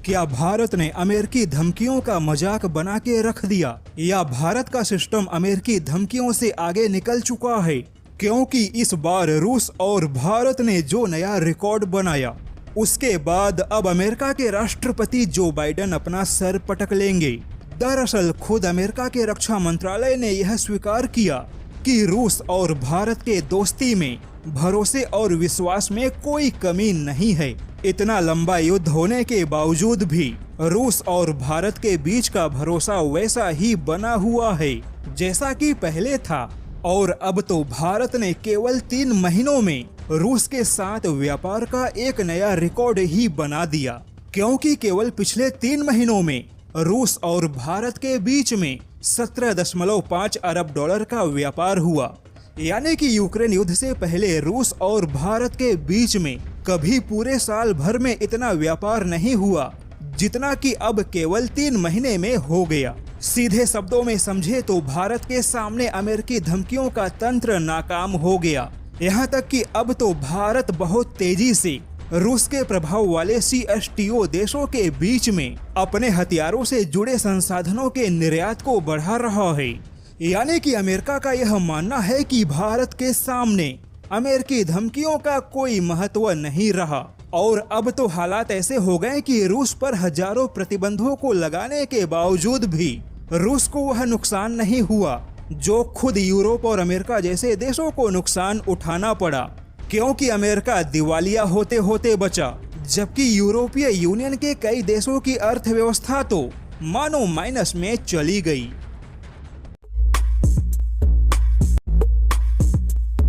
क्या भारत ने अमेरिकी धमकियों का मजाक बना के रख दिया या भारत का सिस्टम अमेरिकी धमकियों से आगे निकल चुका है? क्योंकि इस बार रूस और भारत ने जो नया रिकॉर्ड बनाया उसके बाद अब अमेरिका के राष्ट्रपति जो बाइडेन अपना सर पटक लेंगे। दरअसल खुद अमेरिका के रक्षा मंत्रालय ने यह स्वीकार किया कि रूस और भारत के दोस्ती में भरोसे और विश्वास में कोई कमी नहीं है। इतना लंबा युद्ध होने के बावजूद भी रूस और भारत के बीच का भरोसा वैसा ही बना हुआ है जैसा कि पहले था। और अब तो भारत ने केवल 3 महीनों में रूस के साथ व्यापार का एक नया रिकॉर्ड ही बना दिया, क्योंकि केवल पिछले 3 महीनों में रूस और भारत के बीच में 17.5 अरब डॉलर का व्यापार हुआ। यानी कि यूक्रेन युद्ध से पहले रूस और भारत के बीच में कभी पूरे साल भर में इतना व्यापार नहीं हुआ जितना कि अब केवल 3 महीने में हो गया। सीधे शब्दों में समझे तो भारत के सामने अमेरिकी धमकियों का तंत्र नाकाम हो गया। यहाँ तक कि अब तो भारत बहुत तेजी से रूस के प्रभाव वाले CSTO देशों के बीच में अपने हथियारों से जुड़े संसाधनों के निर्यात को बढ़ा रहा है। यानी कि अमेरिका का यह मानना है कि भारत के सामने अमेरिकी धमकियों का कोई महत्व नहीं रहा। और अब तो हालात ऐसे हो गए कि रूस पर हजारों प्रतिबंधों को लगाने के बावजूद भी रूस को वह नुकसान नहीं हुआ जो खुद यूरोप और अमेरिका जैसे देशों को नुकसान उठाना पड़ा, क्योंकि अमेरिका दिवालिया होते होते बचा, जबकि यूरोपीय यूनियन के कई देशों की अर्थव्यवस्था तो मानो माइनस में चली गई।